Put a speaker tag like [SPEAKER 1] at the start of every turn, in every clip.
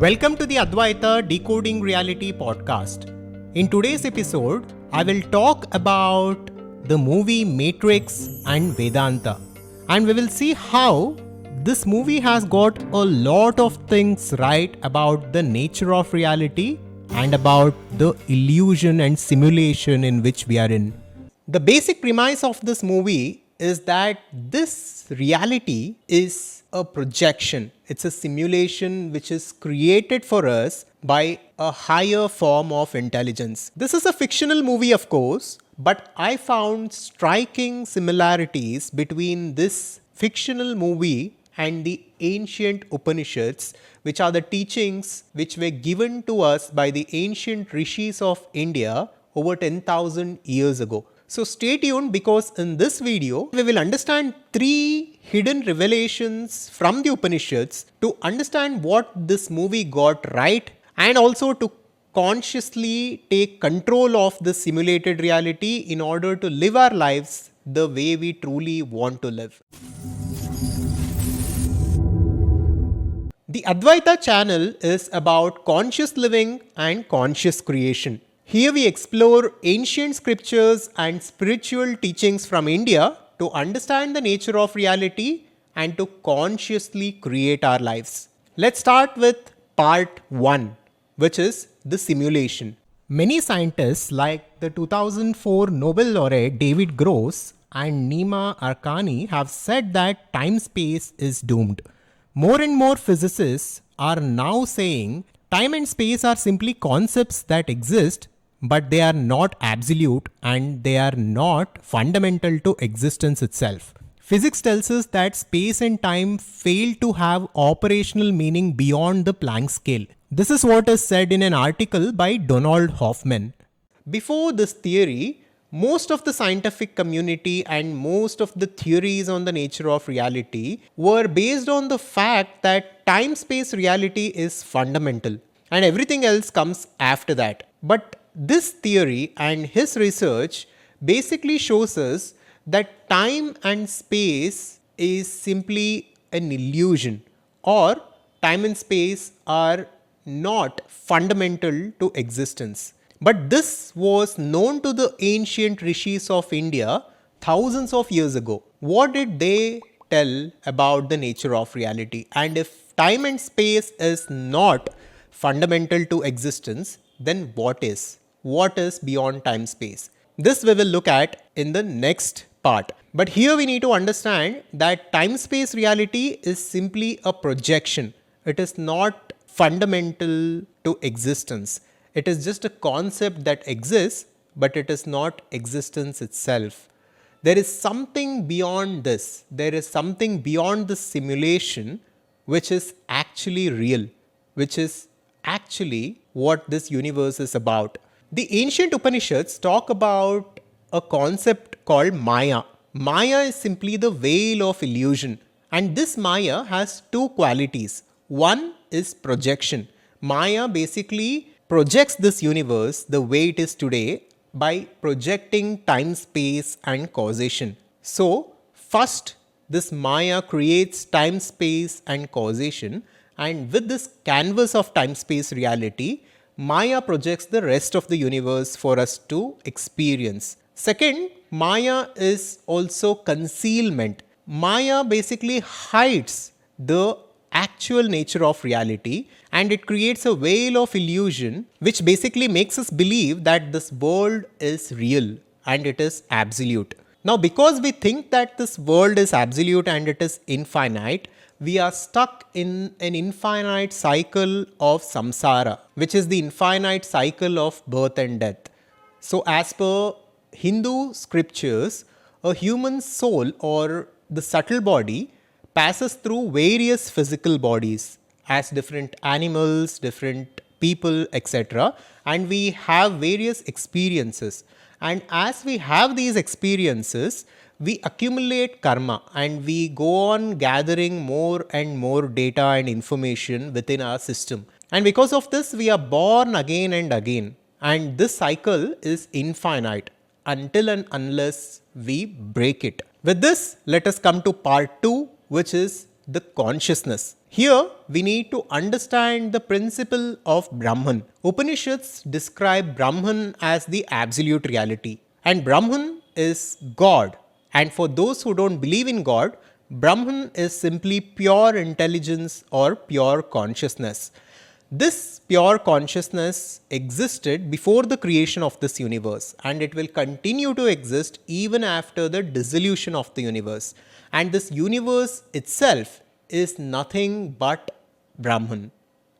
[SPEAKER 1] Welcome to the Adhvaitha Decoding Reality podcast. In today's episode, I will talk about the movie Matrix and Vedanta. And we will see how this movie has got a lot of things right about the nature of reality and about the illusion and simulation in which we are in. The basic premise of this movie is that this reality is a projection. It's a simulation which is created for us by a higher form of intelligence. This is a fictional movie, of course, but I found striking similarities between this fictional movie and the ancient Upanishads, which are the teachings which were given to us by the ancient rishis of India over 10,000 years ago. So stay tuned, because in this video we will understand 3 hidden revelations from the Upanishads to understand what this movie got right, and also to consciously take control of the simulated reality in order to live our lives the way we truly want to live. The Adhvaitha channel is about conscious living and conscious creation. Here we explore ancient scriptures and spiritual teachings from India to understand the nature of reality and to consciously create our lives. Let's start with part 1, which is the simulation. Many scientists like the 2004 Nobel laureate David Gross and Nima Arkani have said that time-space is doomed. More and more physicists are now saying time and space are simply concepts that exist, but they are not absolute and they are not fundamental to existence itself. Physics tells us that space and time fail to have operational meaning beyond the Planck scale. This is what is said in an article by Donald Hoffman. Before this theory, most of the scientific community and most of the theories on the nature of reality were based on the fact that time-space reality is fundamental and everything else comes after that. But this theory and his research basically shows us that time and space is simply an illusion, or time and space are not fundamental to existence. But this was known to the ancient rishis of India thousands of years ago. What did they tell about the nature of reality? And if time and space is not fundamental to existence, then what is? What is beyond time space? This we will look at in the next part. But here we need to understand that time space reality is simply a projection. It is not fundamental to existence. It is just a concept that exists, but it is not existence itself. There is something beyond this. There is something beyond the simulation which is actually real, which is actually what this universe is about. The ancient Upanishads talk about a concept called Maya. Maya is simply the veil of illusion, and this Maya has 2 qualities. One is projection. Maya basically projects this universe the way it is today by projecting time, space and causation. So first, this Maya creates time, space and causation, and with this canvas of time, space reality, Maya projects the rest of the universe for us to experience. Second, Maya is also concealment. Maya basically hides the actual nature of reality, and it creates a veil of illusion which basically makes us believe that this world is real and it is absolute. Now, because we think that this world is absolute and it is infinite, we are stuck in an infinite cycle of samsara, which is the infinite cycle of birth and death. So as per Hindu scriptures, a human soul or the subtle body passes through various physical bodies as different animals, different people, etc. And we have various experiences. And as we have these experiences, we accumulate karma and we go on gathering more and more data and information within our system. And because of this, we are born again and again. And this cycle is infinite until and unless we break it. With this, let us come to part 2, which is the consciousness. Here, we need to understand the principle of Brahman. Upanishads describe Brahman as the absolute reality, and Brahman is God. And for those who don't believe in God, Brahman is simply pure intelligence or pure consciousness. This pure consciousness existed before the creation of this universe, and it will continue to exist even after the dissolution of the universe. And this universe itself is nothing but Brahman.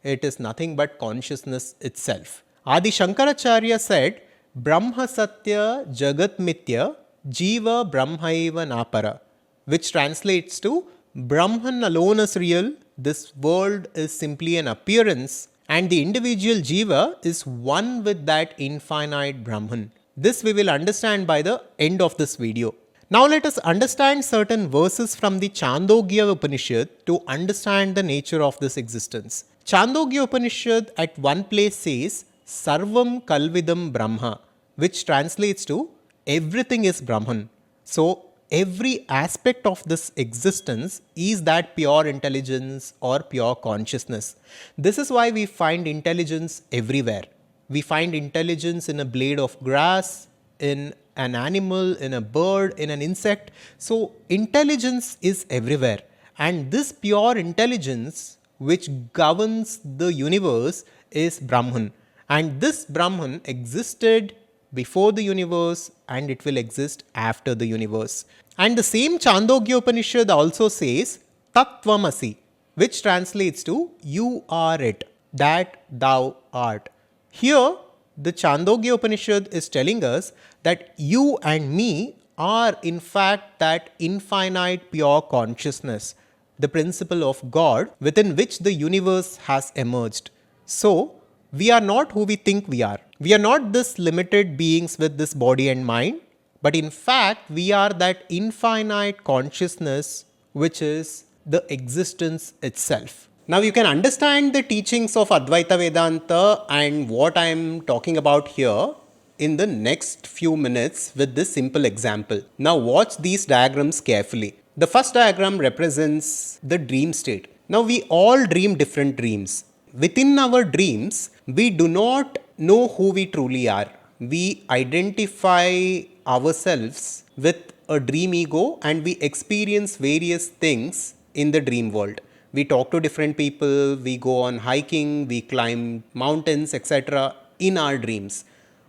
[SPEAKER 1] It is nothing but consciousness itself. Adi Shankaracharya said, Brahma Satya Jagat Mithya Jiva Brahmaiva Napara, which translates to Brahman alone is real, this world is simply an appearance, and the individual Jiva is one with that infinite Brahman. This we will understand by the end of this video. Now let us understand certain verses from the Chandogya Upanishad to understand the nature of this existence. Chandogya Upanishad at one place says, Sarvam Kalvidam Brahma, which translates to everything is Brahman. So, every aspect of this existence is that pure intelligence or pure consciousness. This is why we find intelligence everywhere. We find intelligence in a blade of grass, in an animal, in a bird, in an insect. So, intelligence is everywhere. And this pure intelligence which governs the universe is Brahman. And this Brahman existed before the universe and it will exist after the universe. And the same Chandogya Upanishad also says Tattvamasi, which translates to you are it, that thou art. Here, the Chandogya Upanishad is telling us that you and me are in fact that infinite pure consciousness, the principle of God within which the universe has emerged. So, we are not who we think we are. We are not this limited beings with this body and mind, but in fact, we are that infinite consciousness which is the existence itself. Now, you can understand the teachings of Adhvaitha Vedanta and what I am talking about here in the next few minutes with this simple example. Now, watch these diagrams carefully. The first diagram represents the dream state. Now, we all dream different dreams. Within our dreams, we do not know who we truly are. We identify ourselves with a dream ego and we experience various things in the dream world. We talk to different people, we go on hiking, we climb mountains, etc. in our dreams.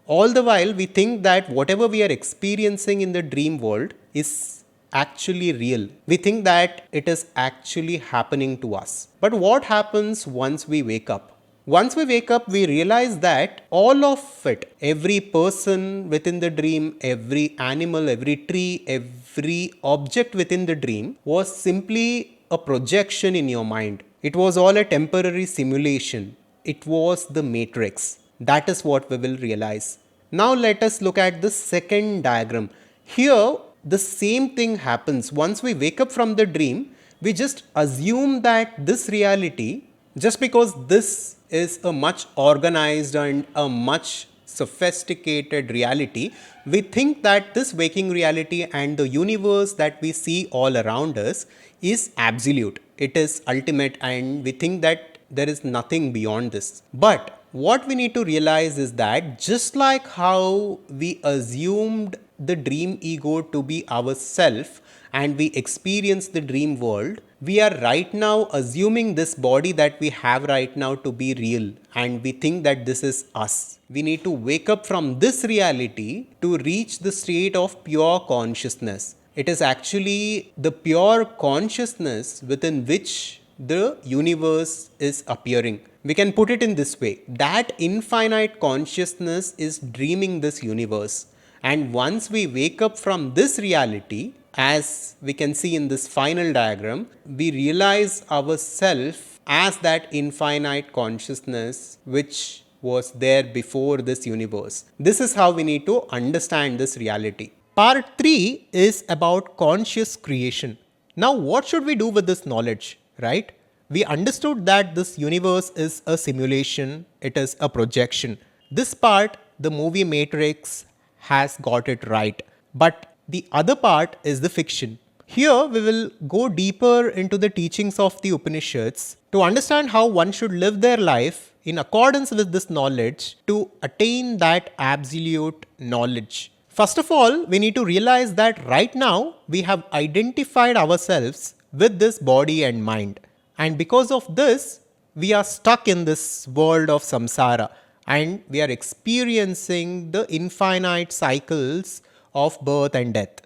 [SPEAKER 1] All the while, we think that whatever we are experiencing in the dream world is actually real. We think that it is actually happening to us. But what happens once we wake up? Once we wake up, we realize that all of it, every person within the dream, every animal, every tree, every object within the dream was simply a projection in your mind. It was all a temporary simulation. It was the matrix. That is what we will realize. Now let us look at the second diagram. Here, the same thing happens. Once we wake up from the dream, we just assume that this reality, just because this is a much organized and a much sophisticated reality, we think that this waking reality and the universe that we see all around us is absolute. It is ultimate and we think that there is nothing beyond this. But what we need to realize is that just like how we assumed the dream ego to be ourself and we experience the dream world, we are right now assuming this body that we have right now to be real and we think that this is us. We need to wake up from this reality to reach the state of pure consciousness. It is actually the pure consciousness within which the universe is appearing. We can put it in this way, that infinite consciousness is dreaming this universe. And once we wake up from this reality, as we can see in this final diagram, we realize ourselves as that infinite consciousness which was there before this universe. This is how we need to understand this reality. Part 3 is about conscious creation. Now, what should we do with this knowledge, right? We understood that this universe is a simulation, it is a projection. This part, the movie Matrix has got it right. But the other part is the fiction. Here we will go deeper into the teachings of the Upanishads to understand how one should live their life in accordance with this knowledge to attain that absolute knowledge. First of all, we need to realize that right now we have identified ourselves with this body and mind. And because of this, we are stuck in this world of samsara and we are experiencing the infinite cycles of birth and death.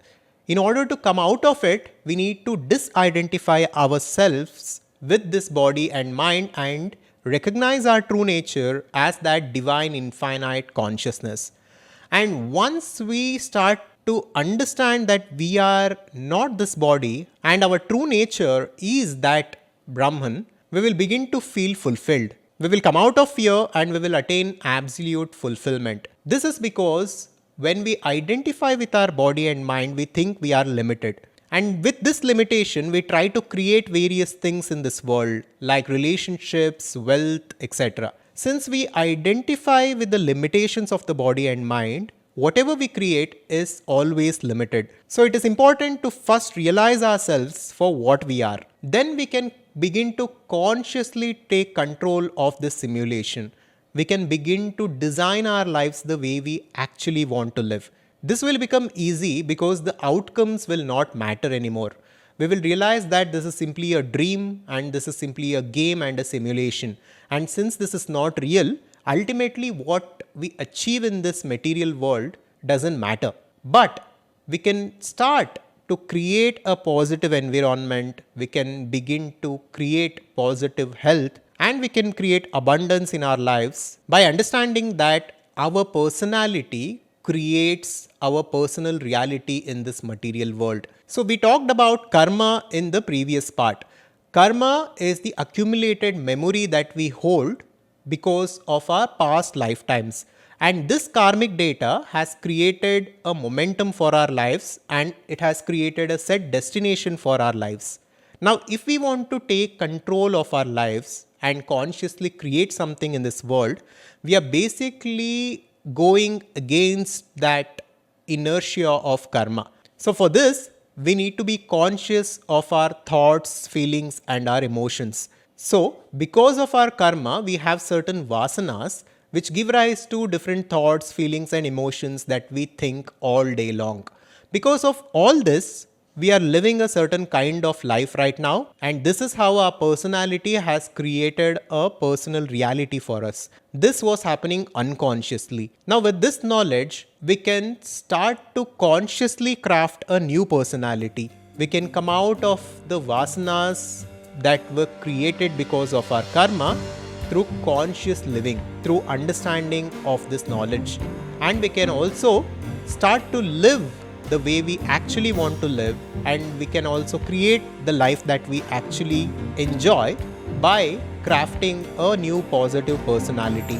[SPEAKER 1] In order to come out of it, we need to disidentify ourselves with this body and mind and recognize our true nature as that divine infinite consciousness. And once we start to understand that we are not this body and our true nature is that Brahman, we will begin to feel fulfilled. We will come out of fear and we will attain absolute fulfillment. This is because when we identify with our body and mind, we think we are limited. And with this limitation, we try to create various things in this world like relationships, wealth, etc. Since we identify with the limitations of the body and mind, whatever we create is always limited. So it is important to first realize ourselves for what we are. Then we can begin to consciously take control of this simulation. We can begin to design our lives the way we actually want to live. This will become easy because the outcomes will not matter anymore. We will realize that this is simply a dream and this is simply a game and a simulation. And since this is not real, ultimately what we achieve in this material world doesn't matter. But we can start to create a positive environment, we can begin to create positive health, and we can create abundance in our lives by understanding that our personality creates our personal reality in this material world. So we talked about karma in the previous part. Karma is the accumulated memory that we hold because of our past lifetimes. And this karmic data has created a momentum for our lives and it has created a set destination for our lives. Now, if we want to take control of our lives and consciously create something in this world, we are basically going against that inertia of karma. So, for this, we need to be conscious of our thoughts, feelings, and our emotions. So, because of our karma, we have certain vasanas which give rise to different thoughts, feelings, and emotions that we think all day long. Because of all this, we are living a certain kind of life right now, and this is how our personality has created a personal reality for us. This was happening unconsciously. Now, with this knowledge, we can start to consciously craft a new personality. We can come out of the vasanas that were created because of our karma through conscious living, through understanding of this knowledge. And we can also start to live the way we actually want to live, and we can also create the life that we actually enjoy by crafting a new positive personality.